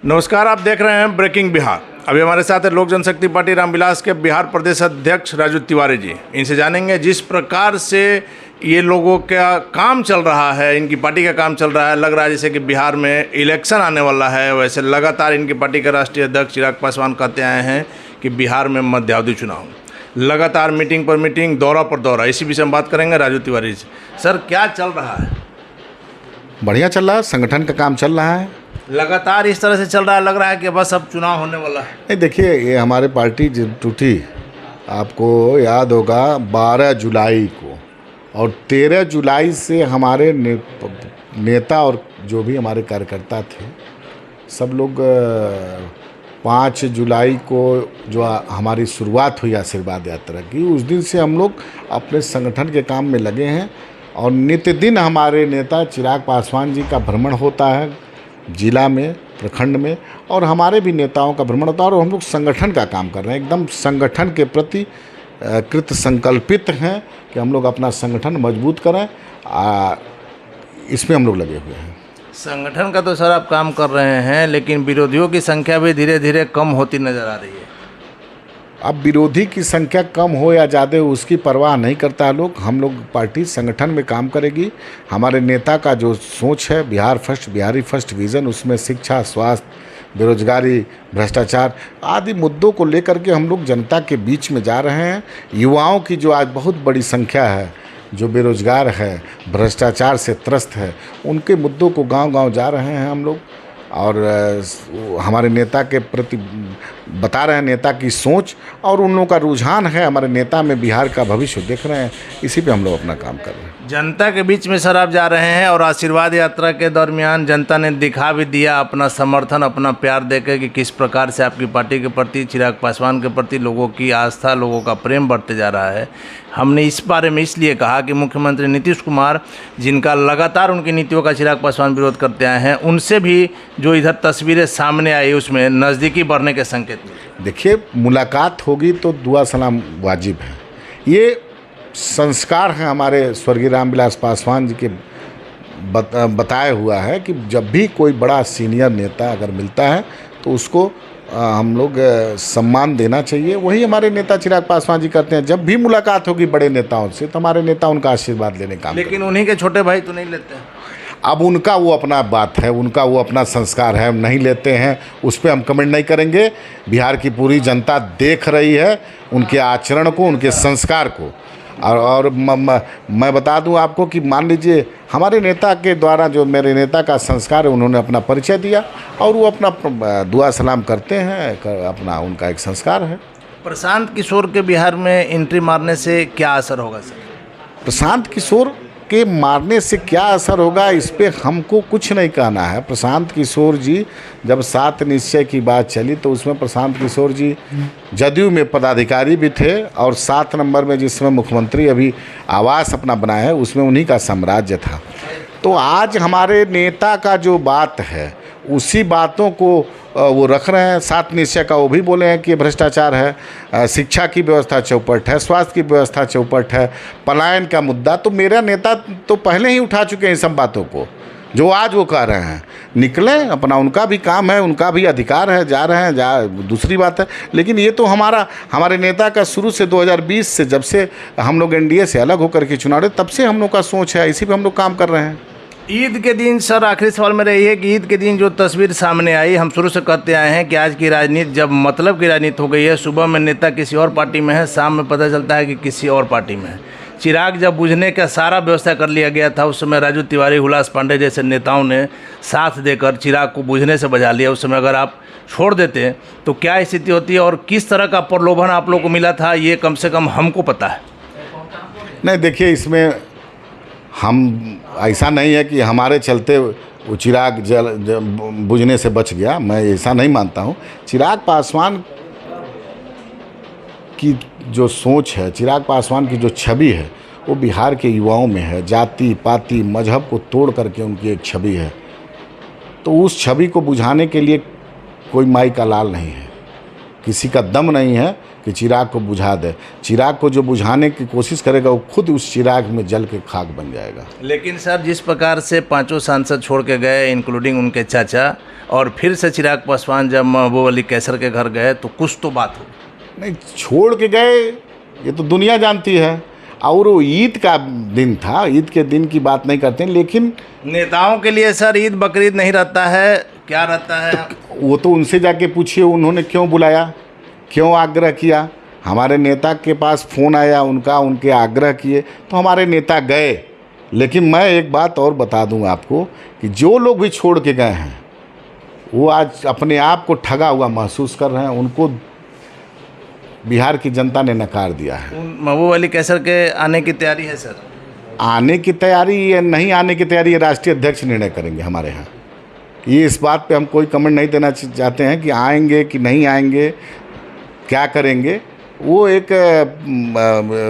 नमस्कार, आप देख रहे हैं ब्रेकिंग बिहार। अभी हमारे साथ है लोक जनशक्ति पार्टी रामविलास के बिहार प्रदेश अध्यक्ष राजू तिवारी जी। इनसे जानेंगे जिस प्रकार से ये लोगों का काम चल रहा है, इनकी पार्टी का काम चल रहा है। लग रहा है जैसे कि बिहार में इलेक्शन आने वाला है। वैसे लगातार इनकी पार्टी के राष्ट्रीय अध्यक्ष चिराग पासवान कहते आए हैं कि बिहार में मध्यावधि चुनाव, लगातार मीटिंग पर मीटिंग, दौरा पर दौरा। इसी विषय में बात करेंगे राजू तिवारी जी। सर, क्या चल रहा है? बढ़िया चल रहा है, संगठन का काम चल रहा है। लगातार इस तरह से चल रहा है, लग रहा है कि बस अब चुनाव होने वाला है। नहीं, देखिए, ये हमारे पार्टी जब टूटी, आपको याद होगा 12 जुलाई को, और 13 जुलाई से हमारे नेता और जो भी हमारे कार्यकर्ता थे सब लोग 5 जुलाई को जो हमारी शुरुआत हुई आशीर्वाद यात्रा की, उस दिन से हम लोग अपने संगठन के काम में लगे हैं। और नित्य दिन हमारे नेता चिराग पासवान जी का भ्रमण होता है जिला में, प्रखंड में, और हमारे भी नेताओं का भ्रमण होता है। और हम लोग संगठन का काम कर रहे हैं, एकदम संगठन के प्रति कृत संकल्पित हैं कि हम लोग अपना संगठन मजबूत करें। इसमें हम लोग लगे हुए हैं। संगठन का तो सर आप काम कर रहे हैं, लेकिन विरोधियों की संख्या भी धीरे धीरे कम होती नज़र आ रही है। अब विरोधी की संख्या कम हो या ज़्यादा हो, उसकी परवाह नहीं करता लोग। हम लोग पार्टी संगठन में काम करेगी। हमारे नेता का जो सोच है Bihar first, Bihari first vision, उसमें शिक्षा, स्वास्थ्य, बेरोजगारी, भ्रष्टाचार आदि मुद्दों को लेकर के हम लोग जनता के बीच में जा रहे हैं। युवाओं की जो आज बहुत बड़ी संख्या है, जो बेरोजगार है, भ्रष्टाचार से त्रस्त है, उनके मुद्दों को गांव-गांव जा रहे हैं हम लोग। और हमारे नेता के प्रति बता रहे हैं नेता की सोच, और उन लोगों का रुझान है हमारे नेता में, बिहार का भविष्य देख रहे हैं। इसी पे हम लोग अपना काम कर रहे हैं। जनता के बीच में सर आप जा रहे हैं, और आशीर्वाद यात्रा के दरमियान जनता ने दिखा भी दिया अपना समर्थन, अपना प्यार देकर कि किस प्रकार से आपकी पार्टी के प्रति, चिराग पासवान के प्रति लोगों की आस्था, लोगों का प्रेम बढ़ते जा रहा है। हमने इस बारे में इसलिए कहा कि मुख्यमंत्री नीतीश कुमार, जिनका लगातार उनकी नीतियों का चिराग पासवान विरोध करते आए हैं, उनसे भी जो इधर तस्वीरें सामने आई उसमें नज़दीकी बढ़ने के संकेत मिले। देखिए, मुलाकात होगी तो दुआ सलाम वाजिब है। ये संस्कार है हमारे स्वर्गीय रामविलास पासवान जी के बताया हुआ है कि जब भी कोई बड़ा सीनियर नेता अगर मिलता है तो उसको हम लोग सम्मान देना चाहिए। वही हमारे नेता चिराग पासवान जी करते हैं। जब भी मुलाकात होगी बड़े नेताओं से तो हमारे नेता उनका आशीर्वाद लेने का। लेकिन उन्हीं के छोटे भाई तो नहीं लेते हैं। अब उनका वो अपना बात है, उनका वो अपना संस्कार है, नहीं लेते हैं, उस पर हम कमेंट नहीं करेंगे। बिहार की पूरी जनता देख रही है उनके आचरण को, उनके संस्कार को। और मैं बता दूं आपको कि मान लीजिए हमारे नेता के द्वारा जो मेरे नेता का संस्कार है, उन्होंने अपना परिचय दिया और वो अपना दुआ सलाम करते हैं, अपना उनका एक संस्कार है। प्रशांत किशोर के बिहार में एंट्री मारने से क्या असर होगा सर? प्रशांत किशोर के मारने से क्या असर होगा, इस पर हमको कुछ नहीं कहना है। प्रशांत किशोर जी जब 7 निश्चय की बात चली तो उसमें प्रशांत किशोर जी जदयू में पदाधिकारी भी थे, और 7 नंबर में जिसमें मुख्यमंत्री अभी आवास अपना बनाया है उसमें उन्हीं का साम्राज्य था। तो आज हमारे नेता का जो बात है उसी बातों को वो रख रहे हैं। 7 निश्चय का वो भी बोले हैं कि भ्रष्टाचार है, शिक्षा की व्यवस्था चौपट है, स्वास्थ्य की व्यवस्था चौपट है, पलायन का मुद्दा। तो मेरा नेता तो पहले ही उठा चुके हैं इन सब बातों को, जो आज वो कह रहे हैं। निकलें, अपना उनका भी काम है, उनका भी अधिकार है, जा रहे हैं, दूसरी बात है। लेकिन ये तो हमारे नेता का शुरू से 2020 से, जब से हम लोग एनडीए से अलग होकर के चुनाव लड़े, तब से हम लोग का सोच है, इसी पर हम लोग काम कर रहे हैं। ईद के दिन सर, आखिरी सवाल मेरा ये है कि ईद के दिन जो तस्वीर सामने आई, हम शुरू से कहते आए हैं कि आज की राजनीति जब मतलब की राजनीति हो गई है, सुबह में नेता किसी और पार्टी में है, शाम में पता चलता है कि किसी और पार्टी में है। चिराग जब बुझने का सारा व्यवस्था कर लिया गया था, उस समय राजू तिवारी, हुलास पांडे जैसे नेताओं ने साथ देकर चिराग को बुझने से बचा लिया। उस समय अगर आप छोड़ देते तो क्या स्थिति होती है, और किस तरह का प्रलोभन आप लोगों को मिला था, ये कम से कम हमको पता है। नहीं, देखिए, इसमें हम ऐसा नहीं है कि हमारे चलते वो चिराग बुझने से बच गया, मैं ऐसा नहीं मानता हूँ। चिराग पासवान की जो सोच है, चिराग पासवान की जो छवि है, वो बिहार के युवाओं में है। जाति पाति मजहब को तोड़ करके उनकी एक छवि है। तो उस छवि को बुझाने के लिए कोई माई का लाल नहीं है, किसी का दम नहीं है कि चिराग को बुझा दे। चिराग को जो बुझाने की कोशिश करेगा वो खुद उस चिराग में जल के खाक बन जाएगा। लेकिन सर जिस प्रकार से पांचों सांसद छोड़ के गए, इंक्लूडिंग उनके चाचा, और फिर से चिराग पासवान जब महबूब अली कैसर के घर गए तो कुछ तो बात हो। नहीं, छोड़ के गए ये तो दुनिया जानती है, और वो ईद का दिन था, ईद के दिन की बात नहीं करते हैं, लेकिन नेताओं के लिए सर ईद बकरीद नहीं रहता है, क्या रहता है? वो तो उनसे जाके पूछिए उन्होंने क्यों बुलाया, क्यों आग्रह किया। हमारे नेता के पास फ़ोन आया उनका, उनके आग्रह किए तो हमारे नेता गए। लेकिन मैं एक बात और बता दूं आपको कि जो लोग भी छोड़ के गए हैं वो आज अपने आप को ठगा हुआ महसूस कर रहे हैं। उनको बिहार की जनता ने नकार दिया है। महबूब अली कैसर के आने की तैयारी है सर? आने की तैयारी या नहीं आने की तैयारी ये राष्ट्रीय अध्यक्ष निर्णय करेंगे हमारे यहाँ। ये इस बात पे हम कोई कमेंट नहीं देना चाहते हैं कि आएंगे कि नहीं आएंगे, क्या करेंगे। वो एक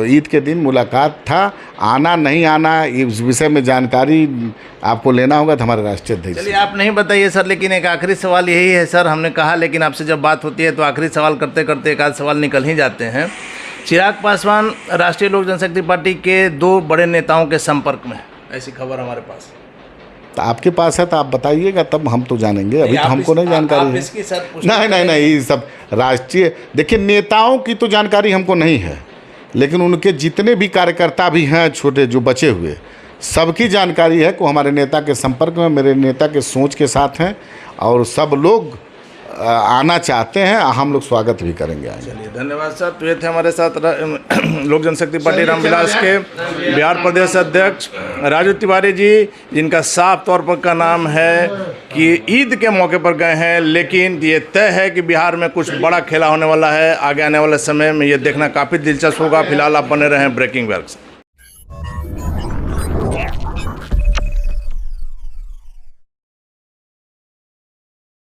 ईद के दिन मुलाकात था, आना नहीं आना इस विषय में जानकारी आपको लेना होगा तो हमारे राष्ट्रीय अध्यक्ष। चलिए आप नहीं बताइए सर, लेकिन एक आखिरी सवाल यही है सर, हमने कहा लेकिन आपसे जब बात होती है तो आखिरी सवाल करते करते एक आध सवाल निकल ही जाते हैं। चिराग पासवान राष्ट्रीय लोक जनशक्ति पार्टी के 2 बड़े नेताओं के संपर्क में, ऐसी खबर हमारे पास। तो आपके पास है तो आप बताइए, तब हम तो जानेंगे, अभी तो हमको नहीं जानकारी है। इसकी सर नहीं, ये सब राष्ट्रीय, देखिए नेताओं की तो जानकारी हमको नहीं है, लेकिन उनके जितने भी कार्यकर्ता भी हैं छोटे जो बचे हुए, सबकी जानकारी है कि हमारे नेता के संपर्क में, मेरे नेता के सोच के साथ हैं और सब लोग आना चाहते हैं, हम लोग स्वागत भी करेंगे। चलिए धन्यवाद सर। तो ये थे हमारे साथ लोक जनशक्ति पार्टी रामविलास के बिहार प्रदेश अध्यक्ष राजू तिवारी जी, जिनका साफ तौर पर का नाम है कि ईद के मौके पर गए हैं, लेकिन ये तय है कि बिहार में कुछ बड़ा खेला होने वाला है। आगे आने वाले समय में ये देखना काफ़ी दिलचस्प होगा। फिलहाल आप बने रहें ब्रेकिंग वर्क्स।